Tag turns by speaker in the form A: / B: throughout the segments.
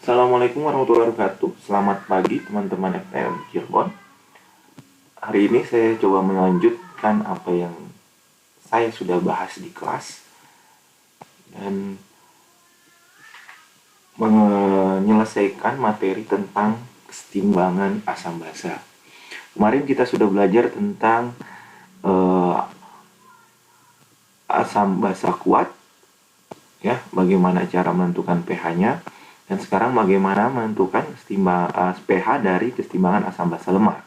A: Assalamualaikum warahmatullahi wabarakatuh. Selamat pagi teman-teman FTM Cirebon. Hari ini saya coba melanjutkan apa yang saya sudah bahas di kelas dan menyelesaikan materi tentang kesetimbangan asam basa. Kemarin kita sudah belajar tentang asam basa kuat, ya, bagaimana cara menentukan pH-nya. Dan sekarang bagaimana menentukan pH dari kesetimbangan asam basa lemah.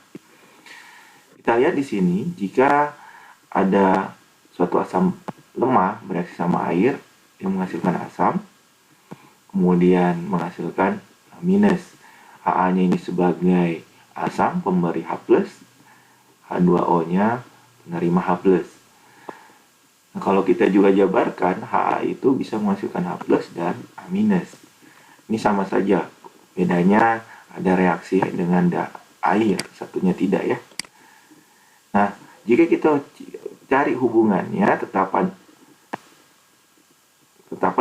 A: Kita lihat di sini, jika ada suatu asam lemah bereaksi sama air yang menghasilkan asam, kemudian menghasilkan minus. Ha-nya ini sebagai asam pemberi H+, H2O-nya penerima H+. Nah, kalau kita juga jabarkan, Ha itu bisa menghasilkan H+ dan A-. Ini sama saja, bedanya ada reaksi dengan air, satunya tidak, ya. Nah, jika kita cari hubungannya, tetapan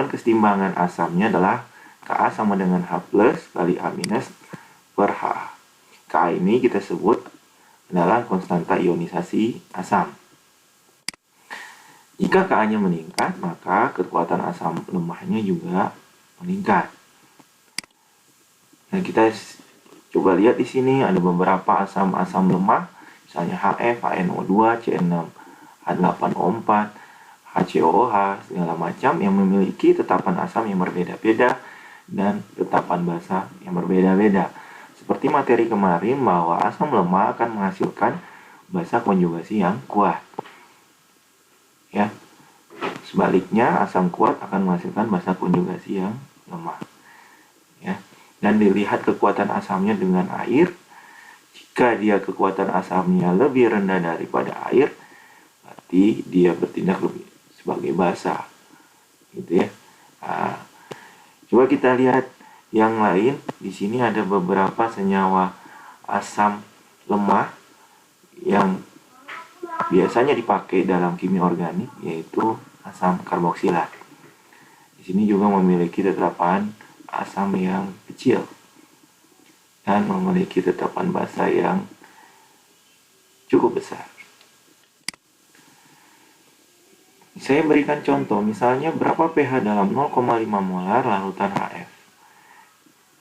A: kesetimbangan asamnya adalah Ka sama dengan H+ kali A- per H. Ka ini kita sebut adalah konstanta ionisasi asam. Jika Ka-nya meningkat, maka kekuatan asam lemahnya juga meningkat. Nah, kita coba lihat di sini ada beberapa asam-asam lemah, misalnya HF, HNO2, C6, H8O4, HCOOH, segala macam yang memiliki tetapan asam yang berbeda-beda dan tetapan basa yang berbeda-beda. Seperti materi kemarin bahwa asam lemah akan menghasilkan basa konjugasi yang kuat. Ya. Sebaliknya, asam kuat akan menghasilkan basa konjugasi yang lemah. Ya. Dan dilihat kekuatan asamnya dengan air. Jika dia kekuatan asamnya lebih rendah daripada air, berarti dia bertindak lebih sebagai basa, gitu ya. Nah, coba kita lihat yang lain. Di sini ada beberapa senyawa asam lemah yang biasanya dipakai dalam kimia organik, yaitu asam karboksilat. Di sini juga memiliki tetapan asam yang kecil dan memiliki tetapan basa yang cukup besar. Saya berikan contoh, misalnya berapa pH dalam 0,5 molar larutan HF.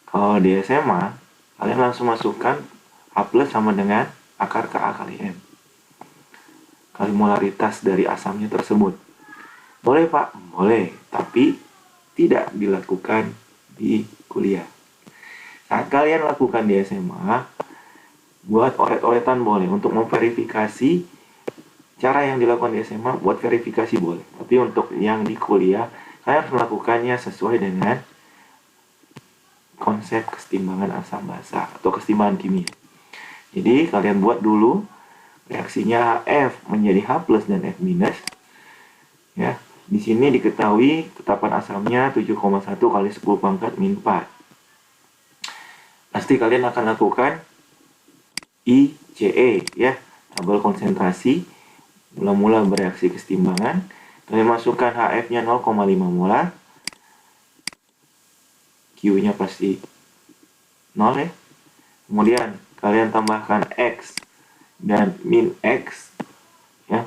A: Kalau di SMA, kalian langsung masukkan H+ sama dengan akar Ka kali M, kali molaritas dari asamnya tersebut. Boleh, Pak? Boleh, tapi tidak dilakukan di kuliah. Saat kalian lakukan di SMA, buat oret-oretan boleh. Untuk memverifikasi cara yang dilakukan di SMA, buat verifikasi boleh. Tapi untuk yang di kuliah, kalian harus melakukannya sesuai dengan konsep kesetimbangan asam basa atau kesetimbangan kimia. Jadi kalian buat dulu reaksinya F menjadi H+ dan F-. Ya. Di sini diketahui tetapan asamnya 7,1 kali 10⁴ -4. Pasti kalian akan lakukan ICE, ya, tabel konsentrasi. Mula-mula bereaksi kesetimbangan, kalian masukkan HF-nya 0,5 molar, Q-nya pasti 0, ya. Kemudian kalian tambahkan X dan min X, ya,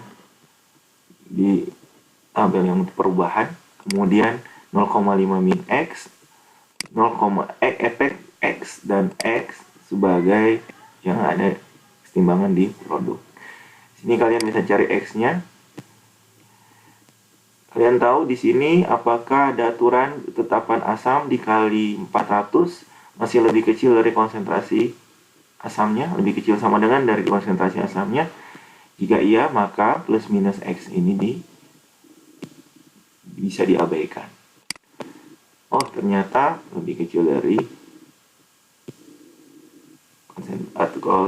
A: di tabel yang perubahan. Kemudian 0,5 min X, efek X dan X sebagai yang ada kesetimbangan di produk. Sini kalian bisa cari X-nya. Kalian tahu di sini apakah ada aturan tetapan asam dikali 400 masih lebih kecil dari konsentrasi asamnya, lebih kecil sama dengan dari konsentrasi asamnya. Jika iya, maka plus minus X ini bisa diabaikan. Oh, ternyata lebih kecil dari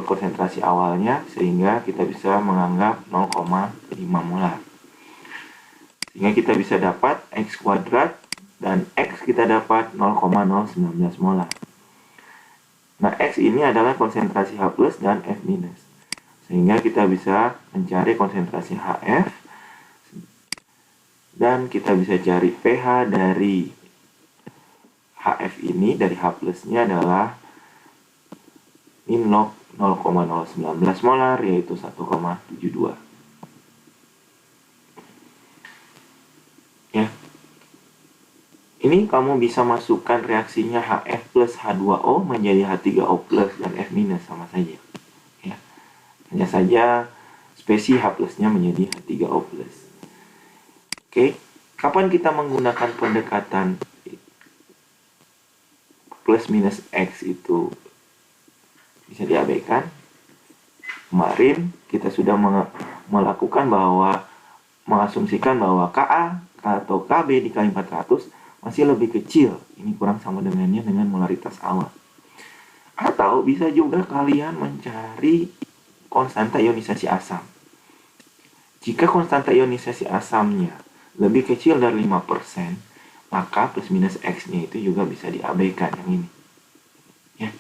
A: konsentrasi awalnya, sehingga kita bisa menganggap 0,5 molar. Sehingga kita bisa dapat X kuadrat dan X kita dapat 0,019 molar. Nah, X ini adalah konsentrasi H+ dan F-. Sehingga kita bisa mencari konsentrasi HF dan kita bisa cari pH dari HF ini dari H plusnya adalah min log 0,019 molar, yaitu 1,72. Ya. Ini kamu bisa masukkan reaksinya HF plus H2O menjadi H3O plus dan F minus, sama saja. Ya. Hanya saja spesi H plusnya menjadi H3O plus. Oke, kapan kita menggunakan pendekatan plus minus X itu bisa diabaikan? Kemarin kita sudah melakukan bahwa mengasumsikan bahwa Ka atau Kb dikali 400 masih lebih kecil. Ini kurang sama dengannya dengan molaritas awal. Atau bisa juga kalian mencari konstanta ionisasi asam. Jika konstanta ionisasi asamnya lebih kecil dari 5%, maka plus minus X-nya itu juga bisa diabaikan, yang ini. Ya.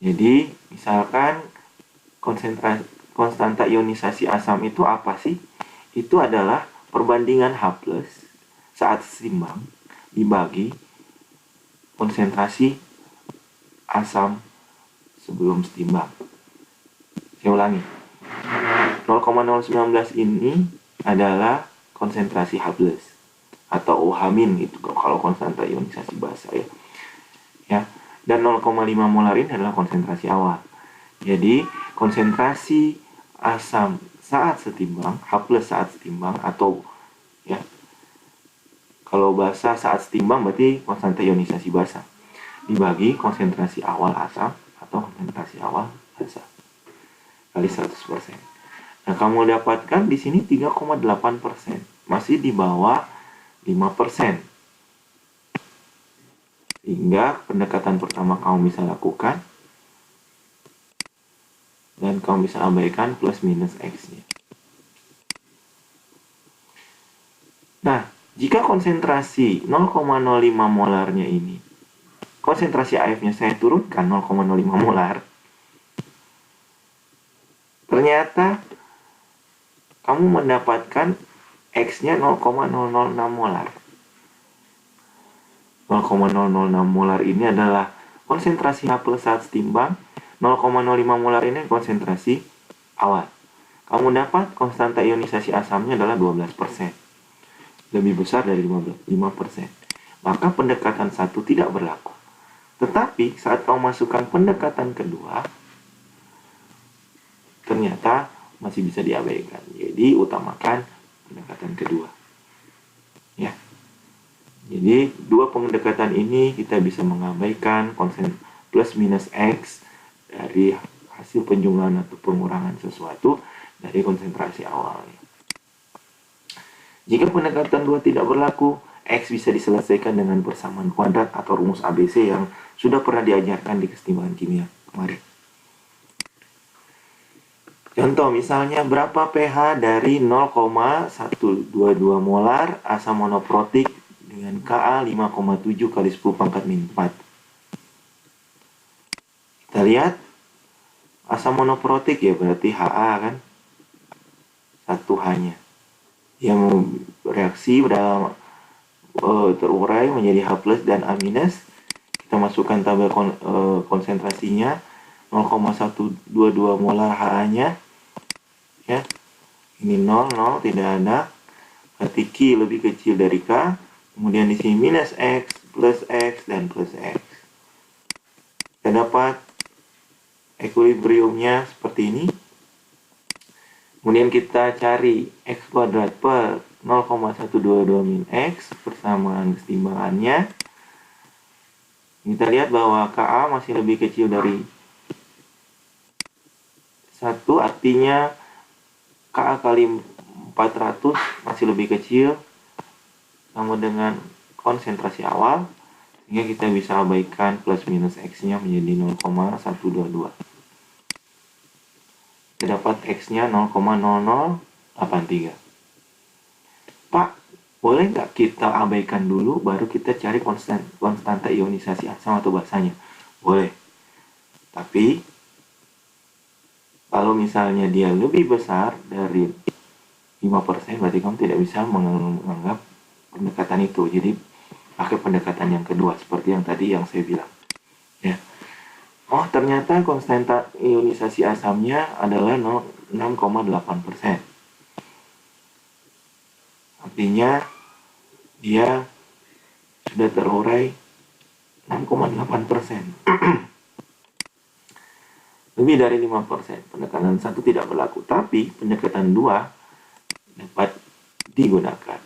A: Jadi, misalkan konstanta ionisasi asam itu apa sih? Itu adalah perbandingan H plus saat seimbang dibagi konsentrasi asam sebelum seimbang. Saya ulangi. 0,019 ini adalah konsentrasi H plus atau OH- gitu kalau konstanta ionisasi basa, ya. Ya. Dan 0,5 molar ini adalah konsentrasi awal. Jadi konsentrasi asam saat setimbang, H plus saat setimbang, atau ya kalau basa saat setimbang berarti konstanta ionisasi basa dibagi konsentrasi awal asam atau konsentrasi awal basa kali 100%. Nah, kamu dapatkan di sini 3,8%, masih di bawah 5%. Sehingga pendekatan pertama kamu bisa lakukan dan kamu bisa abaikan plus minus X-nya. Nah, jika konsentrasi 0,05 molarnya ini, konsentrasi AF-nya saya turunkan 0,05 molar, ternyata kamu mendapatkan X-nya 0,006 molar. 0,006 molar ini adalah konsentrasi H plus saat setimbang, 0,05 molar ini konsentrasi awal. Kamu dapat konstanta ionisasi asamnya adalah 12%. Lebih besar dari 5%. Maka pendekatan 1 tidak berlaku. Tetapi saat kamu masukkan pendekatan kedua, ternyata masih bisa diabaikan. Jadi utamakan pendekatan kedua. Ya. Jadi dua pendekatan ini kita bisa mengabaikan plus minus X dari hasil penjumlahan atau pengurangan sesuatu dari konsentrasi awalnya. Jika pendekatan 2 tidak berlaku, X bisa diselesaikan dengan persamaan kuadrat atau rumus ABC yang sudah pernah diajarkan di kesetimbangan kimia kemarin. Contoh misalnya, berapa pH dari 0,122 molar asam monoprotik dengan Ka 5,7 kali 10 pangkat min 4. Kita lihat asam monoprotik ya berarti Ha kan, satu H-nya yang reaksi dalam terurai menjadi H plus dan A minus. Kita masukkan tabel konsentrasinya 0,122 molar Ha-nya, ya. Ini 0 tidak ada, berarti Q lebih kecil dari K. Kemudian di sini minus X, plus X, dan plus X. Kita dapat equilibriumnya seperti ini. Kemudian kita cari X kuadrat per 0,122 min X persamaan kesetimbangannya. Kita lihat bahwa Ka masih lebih kecil dari 1, artinya Ka kali 400 masih lebih kecil sama dengan konsentrasi awal, sehingga kita bisa abaikan plus minus X-nya menjadi 0,122. Kita dapat X-nya 0,0083. Pak, boleh nggak kita abaikan dulu baru kita cari konstanta ionisasi asam atau basanya? Boleh. Tapi kalau misalnya dia lebih besar dari 5%, berarti kamu tidak bisa menganggap pendekatan itu. Jadi pakai pendekatan yang kedua seperti yang tadi yang saya bilang. Ya. Oh, ternyata konstanta ionisasi asamnya adalah 6,8%. Artinya dia sudah terurai 6,8%. Lebih dari 5%. Pendekatan 1 tidak berlaku, tapi pendekatan 2 dapat digunakan.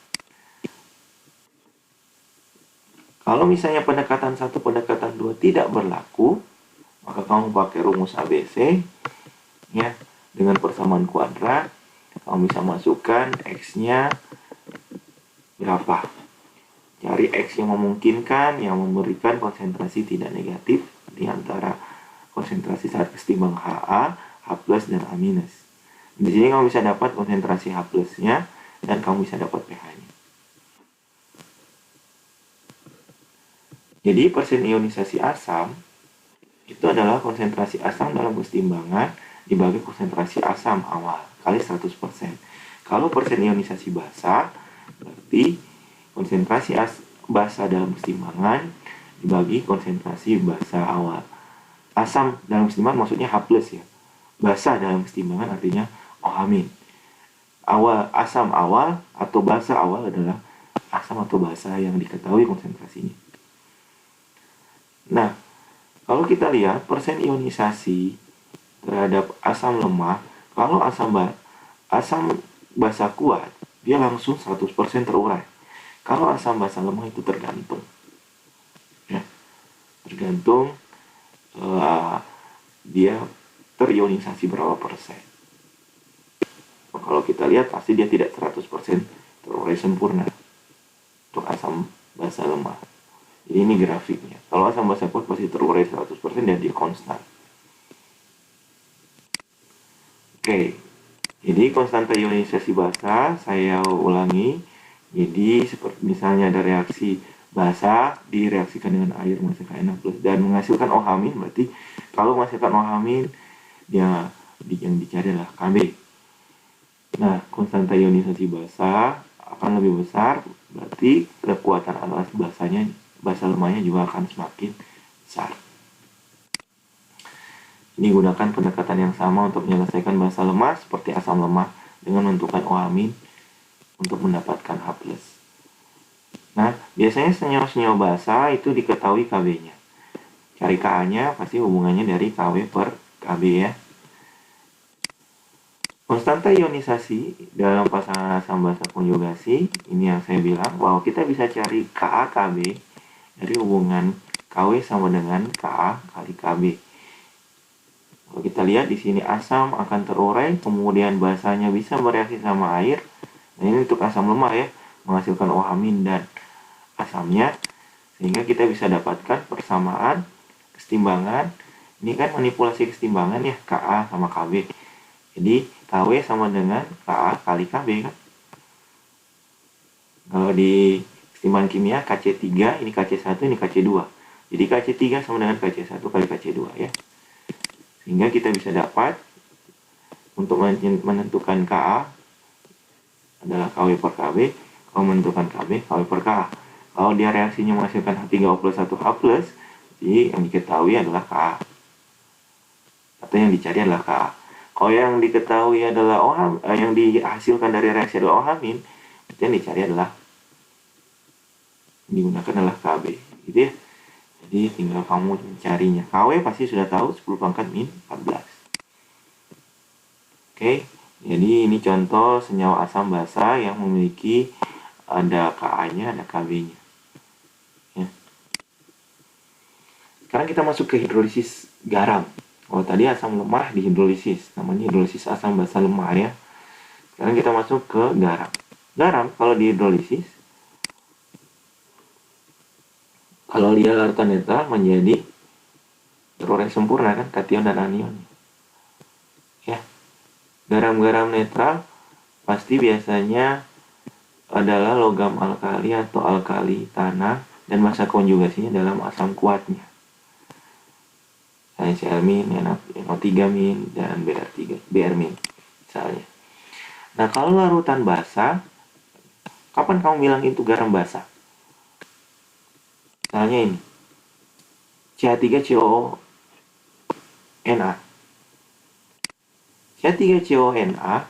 A: Kalau misalnya pendekatan 1, pendekatan 2 tidak berlaku, maka kamu pakai rumus ABC ya, dengan persamaan kuadrat. Kamu bisa masukkan X-nya berapa. Cari X yang memungkinkan, yang memberikan konsentrasi tidak negatif di antara konsentrasi saat ketimbang HA, H+, dan A-. Di sini kamu bisa dapat konsentrasi H+-nya dan kamu bisa dapat pH-nya. Jadi persen ionisasi asam itu adalah konsentrasi asam dalam kesetimbangan dibagi konsentrasi asam awal kali 100%. Kalau persen ionisasi basa, berarti konsentrasi basa dalam kesetimbangan dibagi konsentrasi basa awal. Asam dalam kesetimbangan maksudnya H+ ya. Basa dalam kesetimbangan artinya OH-. Asam awal atau basa awal adalah asam atau basa yang diketahui konsentrasinya. Nah, kalau kita lihat persen ionisasi terhadap asam lemah, kalau asam basa kuat, dia langsung 100% terurai. Kalau asam basa lemah itu tergantung. Ya, tergantung dia terionisasi berapa persen. Kalau kita lihat pasti dia tidak 100% terurai sempurna untuk asam basa lemah. Jadi ini grafiknya. Kalau asam basa kuat pasti terurai 100% dan dia konstan. Oke. Jadi konstanta ionisasi basa saya ulangi. Jadi seperti misalnya ada reaksi basa direaksikan dengan air menghasilkan Na+ dan menghasilkan OH-, berarti kalau menghasilkan OH- dia yang dicari adalah Kb. Nah, konstanta ionisasi basa akan lebih besar, berarti kekuatan alas basa lemahnya juga akan semakin besar. Ini gunakan pendekatan yang sama untuk menyelesaikan basa lemah seperti asam lemah dengan menentukan OH- untuk mendapatkan H+. Nah, biasanya senyawa-senyawa basa itu diketahui Kb-nya. Cari Ka-nya pasti hubungannya dari Kw per Kb ya. Konstanta ionisasi dalam pasangan asam basa konjugasi, ini yang saya bilang bahwa kita bisa cari Ka Kb dari hubungan Kw sama dengan Ka kali Kb. Kalau kita lihat di sini asam akan terurai, kemudian basanya bisa bereaksi sama air. Nah, ini untuk asam lemah ya, menghasilkan OH- dan asamnya, sehingga kita bisa dapatkan persamaan kesetimbangan. Ini kan manipulasi kesetimbangan ya, Ka sama Kb. Jadi Kw sama dengan Ka kali Kb kan. Kalau di kesetimbangan kimia Kc3, ini Kc1, ini Kc2. Jadi Kc3 sama dengan Kc1 kali Kc2 ya. Sehingga kita bisa dapat untuk menentukan Ka adalah Kw per Kb. Kalau menentukan Kb, Kw per Ka. Kalau dia reaksinya menghasilkan H3O+1H+, jadi yang diketahui adalah Ka. Atau yang dicari adalah Ka. Kalau yang diketahui adalah OH, yang dihasilkan dari reaksi adalah OH-, berarti yang dicari adalah, digunakan adalah Kb, gitu ya. Jadi tinggal kamu mencarinya. Kw pasti sudah tahu 10⁻⁻14. Oke, jadi ini contoh senyawa asam basa yang memiliki ada Ka-nya, ada Kb-nya. Ya. Sekarang kita masuk ke hidrolisis garam. Kalau tadi asam lemah dihidrolisis, namanya hidrolisis asam basa lemah ya. Sekarang kita masuk ke garam. Garam kalau dihidrolisis, kalau dia larutan netral menjadi terurai sempurna kan, kation dan anion. Ya. Garam-garam netral pasti biasanya adalah logam alkali atau alkali tanah dan massa konjugasinya dalam asam kuatnya. Cl-, NO3-, dan Br-, misalnya. Nah, kalau larutan basa, kapan kamu bilang itu garam basa? Misalnya ini, CH3CONA. CH3CONA,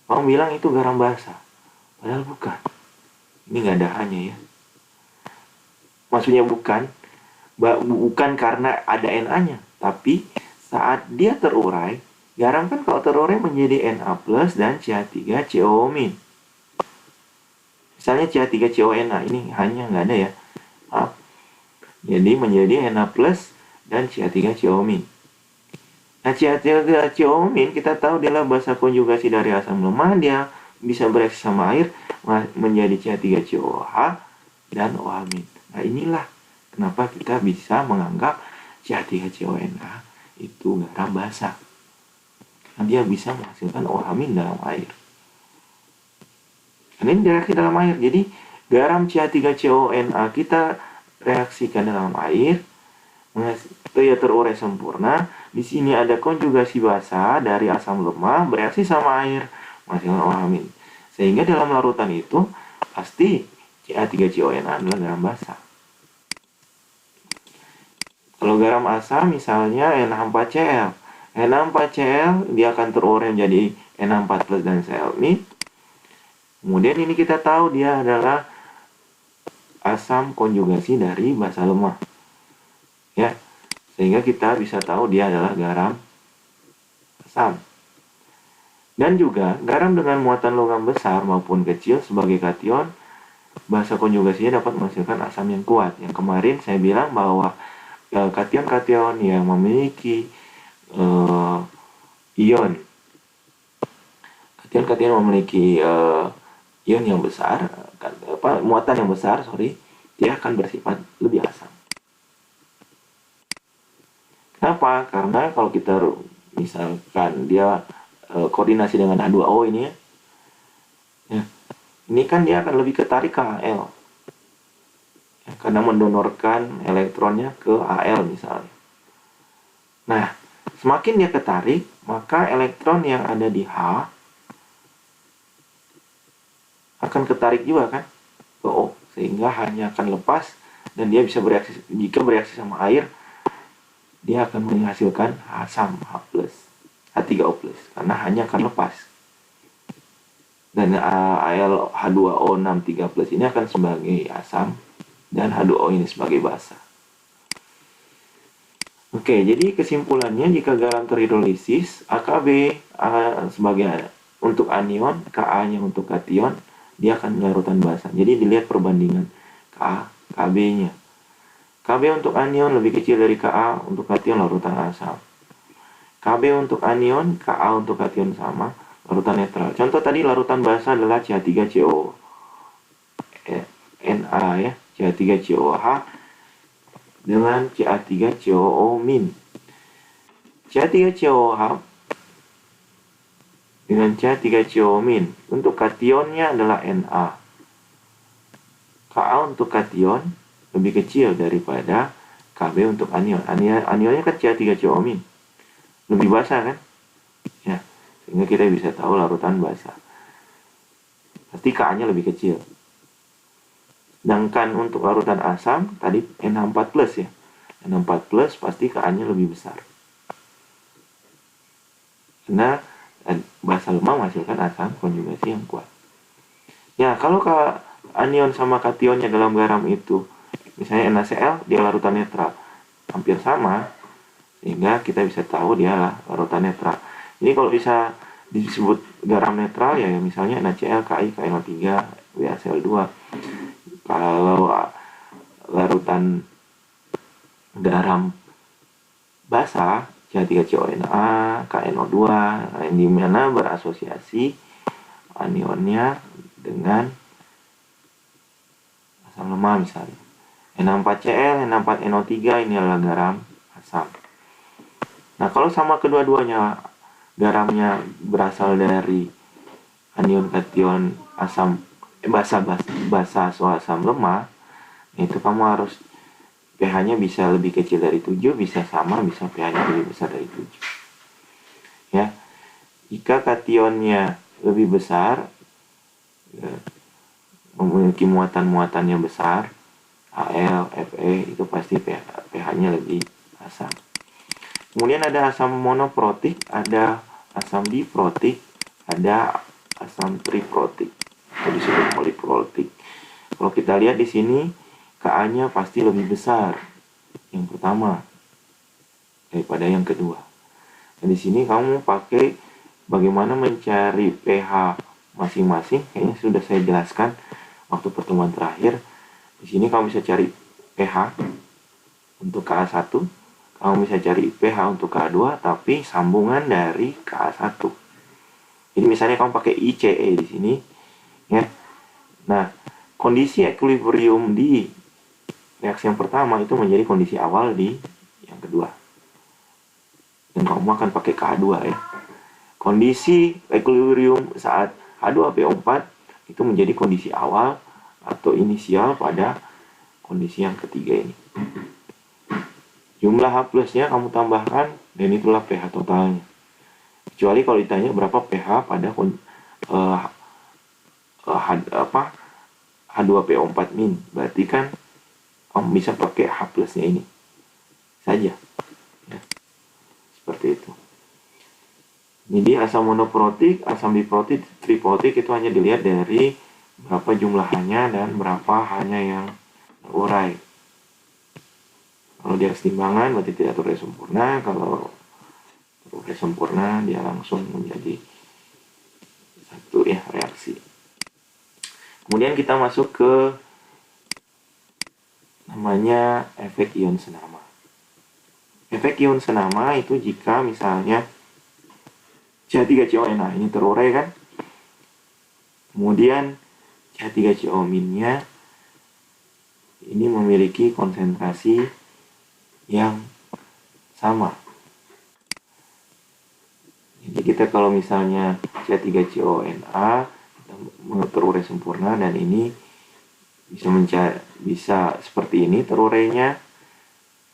A: kamu bilang itu garam basa. Padahal bukan. Ini nggak ada hanya ya. Maksudnya bukan karena ada Na-nya, tapi saat dia terurai, garam kan kalau terurai menjadi Na plus dan CH3CO-. Misalnya CH3CONA, ini hanya nggak ada ya. Maaf. Jadi menjadi Na plus dan CH3CO-. Nah, CH3CO- kita tahu dia adalah basa konjugasi dari asam lemah, dia bisa bereaksi sama air menjadi CH3COH dan OH-. Nah, inilah kenapa kita bisa menganggap CH3CONA itu garam basa. Nah, dia bisa menghasilkan OH- dalam air. Nah, ini reaksi dalam air. Jadi, garam CH3CONA kita reaksikan dalam air, dia terurai sempurna. Di sini ada konjugasi basa dari asam lemah bereaksi sama air menghasilkan OH-. Sehingga dalam larutan itu pasti CH3CONA adalah garam basa. Kalau garam asam misalnya NH4Cl. NH4Cl dia akan terurai menjadi NH4+ dan Cl-. Kemudian ini kita tahu dia adalah asam konjugasi dari basa lemah. Ya, sehingga kita bisa tahu dia adalah garam asam. Dan juga garam dengan muatan logam besar maupun kecil sebagai kation, basa konjugasinya dapat menghasilkan asam yang kuat. Yang kemarin saya bilang bahwa kation-kation yang memiliki ion, kation-kation yang memiliki ion yang besar, muatan yang besar, dia akan bersifat lebih asam. Kenapa? Karena kalau kita misalkan dia koordinasi dengan H2O ini ya, ini kan dia akan lebih ketarik ke Al ya, karena mendonorkan elektronnya ke Al misalnya. Nah, semakin dia ketarik, maka elektron yang ada di H akan ketarik juga kan ke O, sehingga hanya akan lepas dan dia bisa bereaksi. Jika bereaksi sama air, dia akan menghasilkan asam H+, H3O+, karena hanya akan lepas. Dan Al H2O63+ ini akan sebagai asam dan H2O ini sebagai basa. Oke, jadi kesimpulannya jika garam terhidrolisis, AKB sebagai untuk anion, Ka-nya untuk kation, dia akan larutan basa. Jadi dilihat perbandingan Ka, Kb-nya. Kb untuk anion lebih kecil dari Ka untuk kation, larutan asam. Kb untuk anion, Ka untuk kation sama, larutan netral. Contoh tadi larutan basa adalah CH3CO Na ya, CH3COH dengan CH3COO-. CH3COH dengan CH3COO- untuk kationnya adalah Na. Ka untuk kation lebih kecil daripada Kb untuk anion. Anionnya kan CH3COO-. Lebih basa kan? Ya, sehingga kita bisa tahu larutan basa. Pasti Ka-nya lebih kecil. Sedangkan untuk larutan asam tadi NH4+ ya. NH4+ pasti Ka-nya lebih besar. Karena basa lemah menghasilkan asam konjugasi yang kuat. Ya, kalau anion sama kationnya dalam garam itu misalnya NaCl, dia larutan netral, hampir sama, sehingga kita bisa tahu dia lah larutan netral. Jadi kalau bisa disebut garam netral ya misalnya NaCl, Ki, KNO3, WaCl2. Kalau larutan garam basa CH3CONA, KNO2, di mana berasosiasi anionnya dengan asam lemah misalnya. NH4Cl, NH4NO3 ini adalah garam asam. Nah, kalau sama kedua-duanya garamnya berasal dari anion kation asam basa asam lemah, itu kamu harus pH-nya bisa lebih kecil dari 7, bisa sama, bisa pH-nya lebih besar dari 7. Ya. Jika kationnya lebih besar, ya, memiliki muatan-muatan yang besar, HL, Fe itu pasti pH-nya lebih asam. Kemudian ada asam monoprotik, ada asam diprotik, ada asam triprotik. Itu disebut poliprotik. Kalau kita lihat di sini, Ka-nya pasti lebih besar yang pertama daripada yang kedua. Dan di sini kamu pakai bagaimana mencari pH masing-masing, kayaknya sudah saya jelaskan waktu pertemuan terakhir. Di sini kamu bisa cari pH untuk Ka1, kamu bisa cari pH untuk Ka2, tapi sambungan dari Ka1. Jadi misalnya kamu pakai ICE di sini, ya. Nah, kondisi equilibrium di reaksi yang pertama itu menjadi kondisi awal di yang kedua. Dan kamu akan pakai K2 ya. Kondisi equilibrium saat H2PO4 itu menjadi kondisi awal atau inisial pada kondisi yang ketiga ini. Jumlah H plusnya kamu tambahkan dan itulah pH totalnya. Kecuali kalau ditanya berapa pH pada H2PO4 min, berarti kan kamu bisa pakai H plusnya ini saja ya. Seperti itu. Jadi asam monoprotik, asam diprotik, triprotik itu hanya dilihat dari berapa jumlah H-nya dan berapa H-nya yang terurai. Kalau dia keseimbangan berarti tidak terurai sempurna, kalau terurai sempurna dia langsung menjadi satu ya reaksi. Kemudian kita masuk ke namanya efek ion senama. Efek ion senama itu jika misalnya CH3CONA ini terurai kan, kemudian CH3CO-nya ini memiliki konsentrasi yang sama. Jadi kita kalau misalnya CH3CONA terurai sempurna dan ini bisa seperti ini terurainya,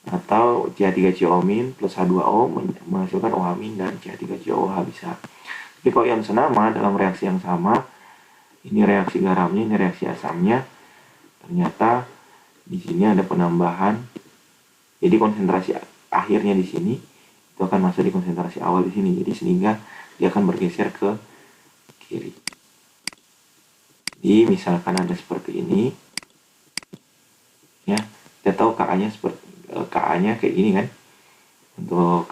A: atau CH3CO- plus H2O menghasilkan OH- dan CH3COOH bisa. Tapi kalau ion senama dalam reaksi yang sama, ini reaksi garamnya, ini reaksi asamnya, ternyata di sini ada penambahan. Jadi konsentrasi akhirnya di sini itu akan masuk di konsentrasi awal di sini. Jadi sehingga dia akan bergeser ke kiri. Jadi misalkan ada seperti ini, ya kita tahu Ka-nya seperti Ka-nya kayak gini kan untuk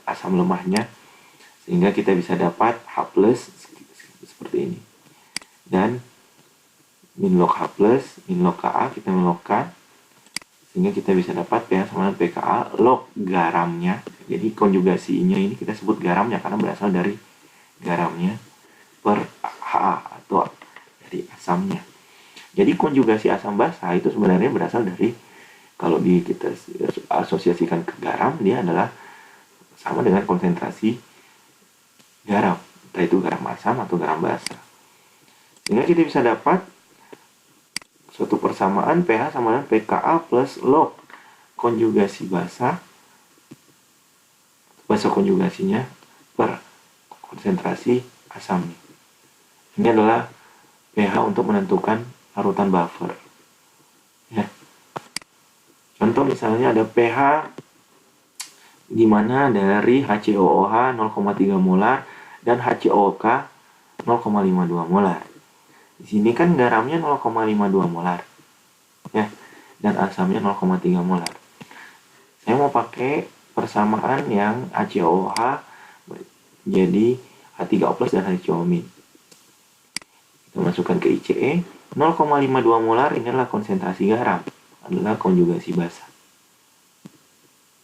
A: asam lemahnya, sehingga kita bisa dapat H plus seperti ini, dan min log H plus min log Ka kita min log K, sehingga kita bisa dapat pH sama dengan pKa log garamnya. Jadi konjugasinya ini kita sebut garamnya karena berasal dari garamnya per Ha atau dari asamnya. Jadi konjugasi asam basa itu sebenarnya berasal dari, kalau kita asosiasikan ke garam, dia adalah sama dengan konsentrasi garam, entah itu garam asam atau garam basa. Sehingga kita bisa dapat suatu persamaan pH sama dengan pKa plus log konjugasi basa konjugasinya per konsentrasi asamnya. Ini adalah pH untuk menentukan larutan buffer. Ya. Contoh misalnya ada pH di mana dari HCOOH 0,3 molar dan HCOK 0,52 molar. Di sini kan garamnya 0,52 molar. Ya, dan asamnya 0,3 molar. Saya mau pakai persamaan yang HCOOH jadi H3O+ dan HCO-. Kita masukkan ke ICE. 0,52 molar ini adalah konsentrasi garam, adalah konjugasi basa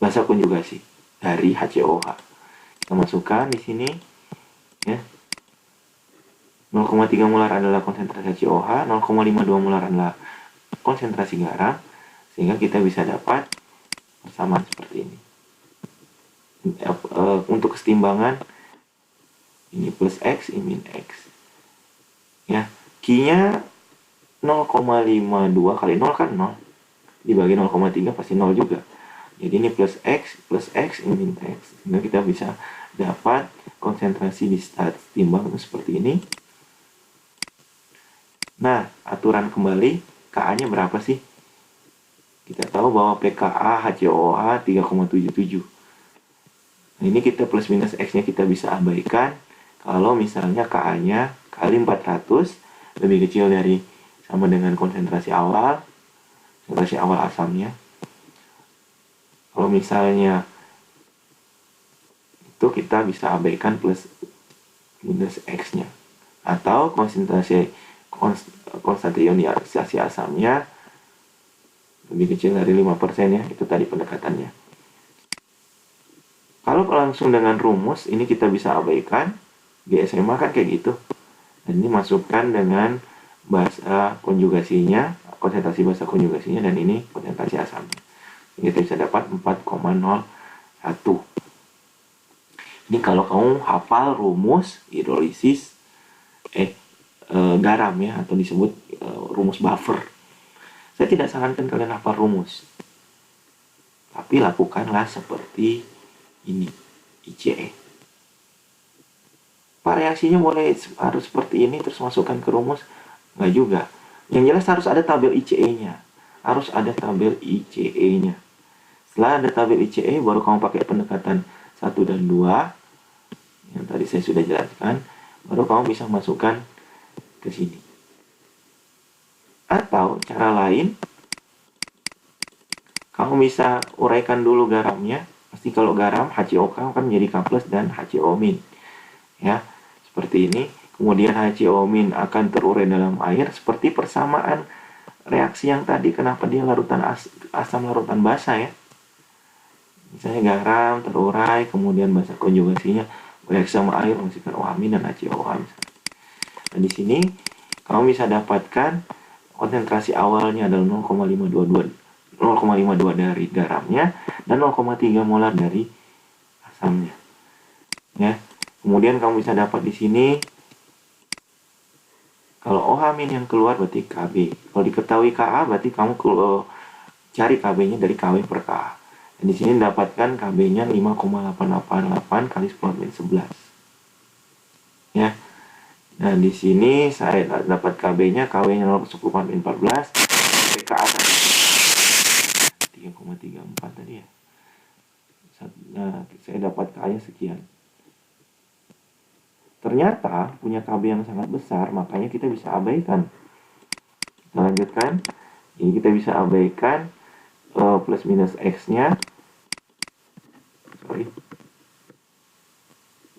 A: konjugasi dari HCOH. Kita masukkan di sini ya. 0,3 molar adalah konsentrasi HCOH, 0,52 molar adalah konsentrasi garam, sehingga kita bisa dapat persamaan seperti ini. Untuk kesetimbangan ini plus X, ini min X. Ya, Q-nya 0,52 kali 0 kan 0. Dibagi 0,3 pasti 0 juga. Jadi ini plus X, ini min X. Sehingga kita bisa dapat konsentrasi di saat timbang seperti ini. Nah, aturan kembali, Ka-nya berapa sih? Kita tahu bahwa pKa HCOH 3,77. Nah, ini kita plus minus X-nya kita bisa abaikan kalau misalnya Ka-nya kali 400 lebih kecil dari sama dengan konsentrasi awal asamnya. Kalau misalnya itu kita bisa abaikan plus minus X-nya. Atau konsentrasi ionisasi asamnya lebih kecil dari 5% ya, itu tadi pendekatannya. Kalau langsung dengan rumus, ini kita bisa abaikan. Di SMA kan kayak gitu. Dan ini masukkan dengan bahasa konjugasinya, konsentrasi bahasa konjugasinya, dan ini konsentrasi asamnya. Kita bisa dapat 4,01. Ini kalau kamu hafal rumus hidrolisis garam ya, atau disebut rumus buffer. Saya tidak sarankan kalian hafal rumus, tapi lakukanlah seperti ini, ICE. Variasinya boleh harus seperti ini terus masukkan ke rumus, nggak juga. Yang jelas harus ada tabel ICE-nya. Harus ada tabel ICE-nya. Setelah ada tabel ICE, baru kamu pakai pendekatan 1 dan 2 yang tadi saya sudah jelaskan, baru kamu bisa masukkan ke sini. Atau cara lain, kamu bisa uraikan dulu garamnya. Pasti kalau garam HCOK kan menjadi K+ dan HCO-. Ya, seperti ini. Kemudian HCO- akan terurai dalam air seperti persamaan reaksi yang tadi. Kenapa dia larutan asam larutan basa ya? Misalnya garam terurai, kemudian basa konjugasinya bereaksi sama air menghasilkan OH- dan HCOH. Nah, di sini kamu bisa dapatkan konsentrasi awalnya adalah 0,52 dari garamnya dan 0,3 molar dari asamnya. Ya. Kemudian kamu bisa dapat di sini kalau OH- yang keluar berarti Kb. Kalau diketahui Ka berarti kamu cari Kb-nya dari Kw per Ka. Dan di sini dapatkan Kb-nya 5,888 kali 10⁻11. Ya. Nah, di sini saya dapat KB-nya, KW-nya 0,10⁻14, PKA 3,34 tadi ya. Nah, saya dapat K-nya sekian. Ternyata punya KB yang sangat besar, makanya kita bisa abaikan. Kita lanjutkan. Ini kita bisa abaikan plus minus X-nya.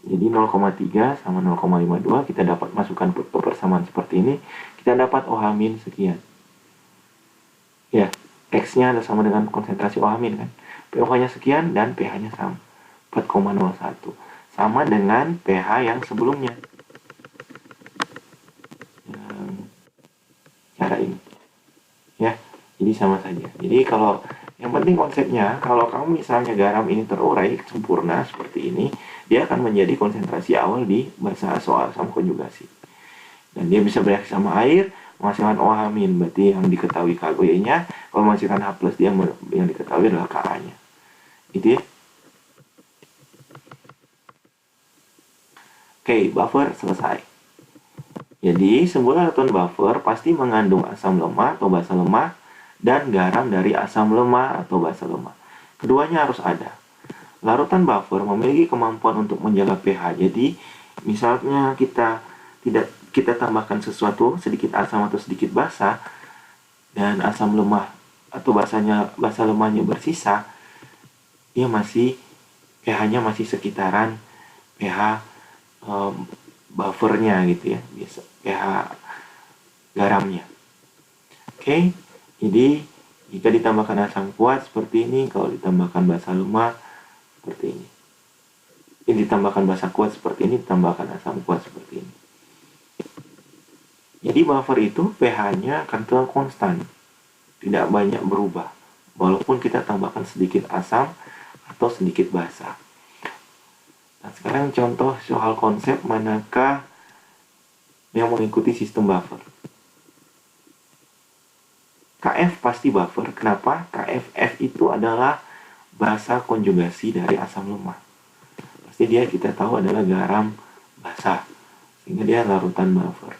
A: Jadi 0,3 sama 0,52 kita dapat masukkan persamaan seperti ini. Kita dapat OH- sekian. Ya, X-nya sama dengan konsentrasi OH- kan. pH-nya sekian dan pH-nya sama. 4,01. Sama dengan pH yang sebelumnya. Cara ini. Ya, jadi sama saja. Jadi kalau yang penting konsepnya, kalau kamu misalnya garam ini terurai sempurna seperti ini, dia akan menjadi konsentrasi awal di basa asam konjugasi. Dan dia bisa bereaksi sama air, menghasilkan OH-, berarti yang diketahui Kb-nya, kalau menghasilkan H+, dia yang diketahui adalah Ka-nya. Gitu ya. Oke, buffer selesai. Jadi, sebuah larutan buffer pasti mengandung asam lemah atau basa lemah dan garam dari asam lemah atau basa lemah. Keduanya harus ada. Larutan buffer memiliki kemampuan untuk menjaga pH. Jadi, misalnya kita tambahkan sesuatu sedikit asam atau sedikit basa dan asam lemah atau basa lemahnya bersisa, dia masih pH-nya masih sekitaran pH buffernya gitu ya, biasa pH garamnya. Oke, jadi jika ditambahkan asam kuat seperti ini, kalau ditambahkan basa lemah seperti ini. Ini ditambahkan basa kuat seperti ini, ditambahkan asam kuat seperti ini. Jadi buffer itu pH-nya akan tetap konstan, tidak banyak berubah, walaupun kita tambahkan sedikit asam atau sedikit basa. Nah, sekarang contoh soal konsep manakah yang mengikuti sistem buffer. KF pasti buffer. Kenapa? KFF itu adalah basa konjugasi dari asam lemah. Pasti dia kita tahu adalah garam basa, sehingga dia larutan buffer.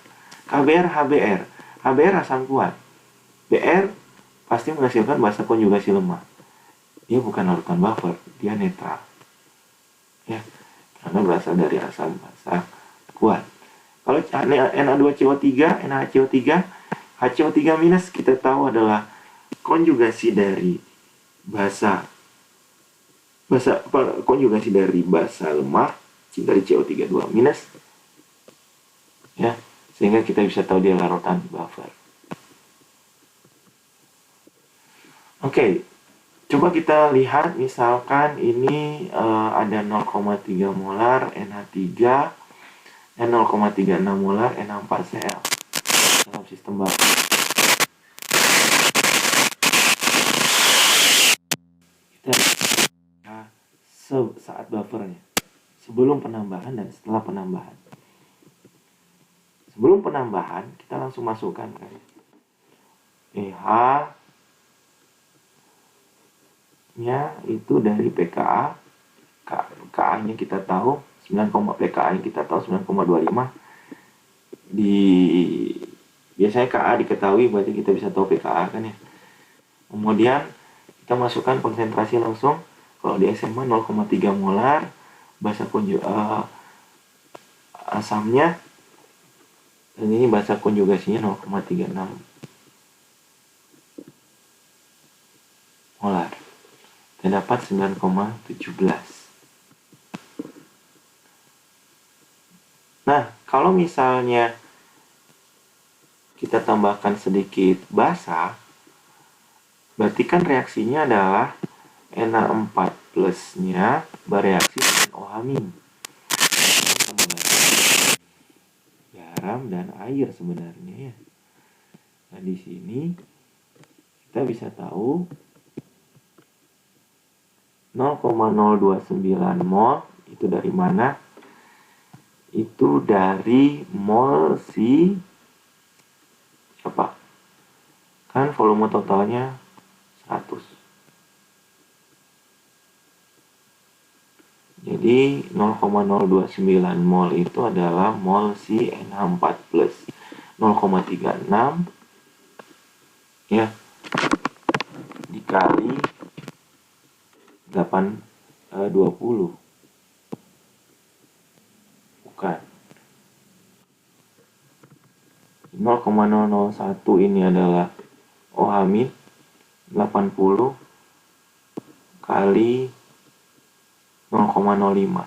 A: KBr, HBr. HBr asam kuat. BR pasti menghasilkan basa konjugasi lemah. Dia bukan larutan buffer, dia netral. Ya, karena berasal dari asam basa kuat. Kalau Na2CO3, NaCO3, HCO3- kita tahu adalah konjugasi dari konjugasi dari basa lemah dari CO3-2-, ya, sehingga kita bisa tahu dia larutan buffer. Oke, coba kita lihat misalkan ini ada 0,3 molar NH3 dan 0,36 molar NH4Cl dalam sistem buffer. Kita saat buffernya, sebelum penambahan dan setelah penambahan. Sebelum penambahan, kita langsung masukkan kan pH nya itu dari pKa. KA-nya kita tahu 9, pKa-nya kita tahu 9,25. Biasanya KA diketahui, berarti kita bisa tahu pKa kan ya. Kemudian kita masukkan konsentrasi langsung. Kalau di SMA 0,3 molar, asamnya, dan ini basa konjugasinya 0,36 molar. Kita dapat 9,17. Nah, kalau misalnya kita tambahkan sedikit basa, berarti kan reaksinya adalah Na4 plusnya bereaksi dengan OH-. Garam dan air sebenarnya ya. Nah, di sini kita bisa tahu 0,029 mol itu dari mana? Itu dari mol apa? Kan volume totalnya 100. Jadi 0,029 mol itu adalah mol si NH4 plus 0,36 ya dikali 20. Bukan. 0,001 ini adalah OH- 80 kali 0,05.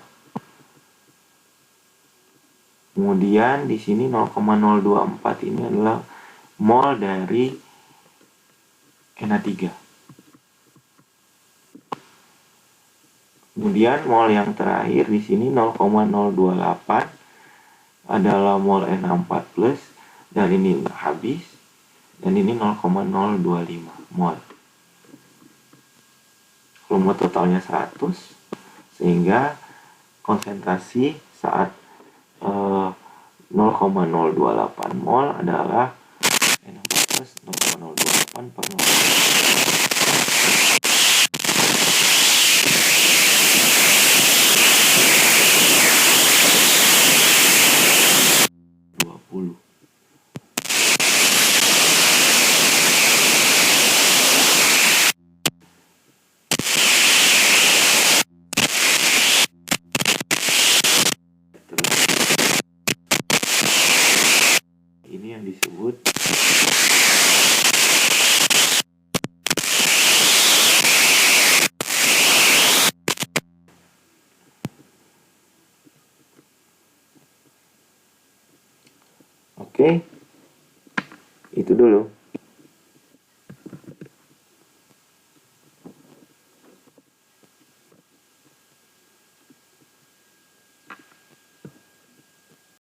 A: Kemudian di sini 0,024 ini adalah mol dari NH3. Kemudian mol yang terakhir di sini 0,028 adalah mol NH4 plus, dan ini habis, dan ini 0,025 mol. Volume totalnya 100, sehingga konsentrasi saat 0,028 mol adalah NH4 plus 0,028 per 20. Ini yang disebut Oke, itu dulu.